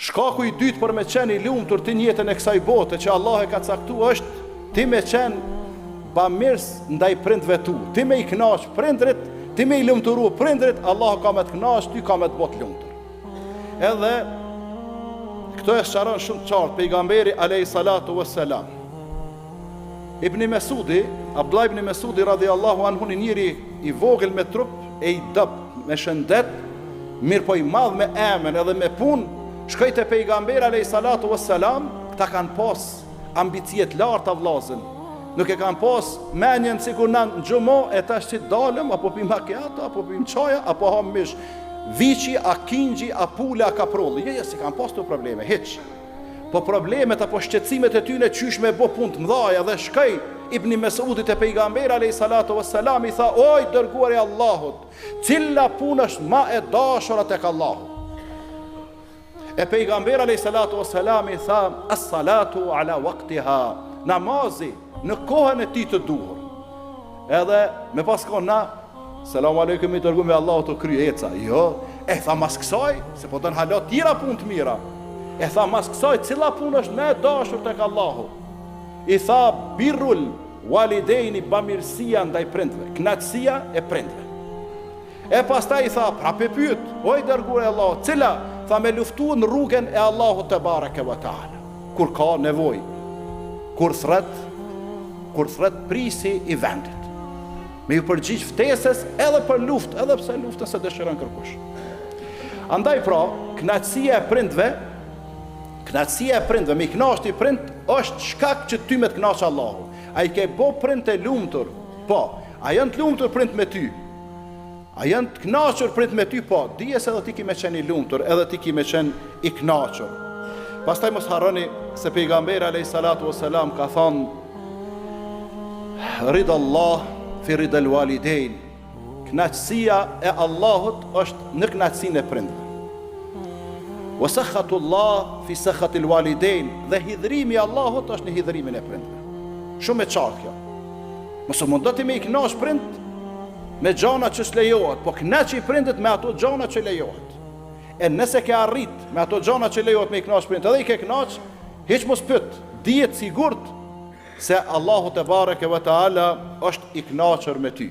Shkaku i dytë për me qenë i lumtur ti në jetën e kësaj bote që Allah e ka caktuar është ti me qenë bamirës ndaj prindve tu, ti me i kënaq prindrit, ti me i lumturu prindrit, Allah ka me të kënaq, ty ka me të bot lumtur. Edhe këto e sqaron shumë qartë pejgamberi alayhi salatu wassalam. Ibn Mesudi, Abdullah ibn Mesudi radhiyallahu anhu, njëri i vogël me trup e i dop me shëndet, mirë po i madh me emën edhe me punë, shkoi te pejgamberi alayhi salatu wassalam. Këta kanë pas ambicie të larta vllazën. Nuk e kanë pas menjen sikur na në xhumo e tash si dalëm apo pim macchiato apo pim çoja apo ham mish viçi a kingji a pula a kaprolli. Jo, si kanë pas këto probleme hiç. Po problemet apo shqetësimet e tyre qysh me bë punë të mëdha dhe shkoi Ibn Mesudit te pejgamberi alayhi salatu wassalam i tha: "Oj dërguari i Allahut, cila punë është më e dashura tek Allahu?" E pejgamberi alayhi salatu wassalam i tha: "As-salatu ala waqtiha." Namazi në kohën e tij të duhur. Edhe me pas kohë na selam aleikum i dërguar me Allahu të kryeca. Jo, e tha mas kësaj, se po don hala tjera punë të mira. E tha mas kësaj, cila punë është më e dashur tek Allahu? I tha: birrul walidaini, bamirësia ndaj prindve, kënaqësia e prindve. E pastaj i tha, prapë pyet: "O i dërguar i Allahut, cila?" Tha: "Me luftu në rrugën e Allahut te bareke ve taala, kur ka nevojë, kur thret prisi i vendit, me ju përgjigj ftesës edhe për luftë, edhe pse luftën se dëshiron kërkush." Andaj pra, kënaqësia e prindve, me i kënaqti prind është shkak që ty me të kënaq Allahu. A i ke bo prind të lumtur? Po. A janë të lumtur prind me ty? A janë të kënaqur prind me ty? Po. Dije se edhe ti ki me qenë i lumtur, edhe ti ki me qenë i kënaqur. Pastaj mos harroni se pejgamberi alayhi salatu wassalam ka thënë: "Rida Allah fi rida al-walidain." Kënaqësia e Allahut është në kënaqësinë e prindve. Wa sakhatu Allah fi sakhati al-walidain, dhe hidhrimi i Allahut është në hidhrimin e prindve. Shumë e qartë kjo. Mos u mundot ti me i kënaq prind me gjana që s'lejohet, po kënaqi prindët me ato gjana që lejohet. E nëse ke arrit me ato gjana që lejohet me i kënaq prind, edhe i ke kënaq, hiç mos pyet, dihet sigurt se Allahu te bareke ve taala është i kënaqur me ty.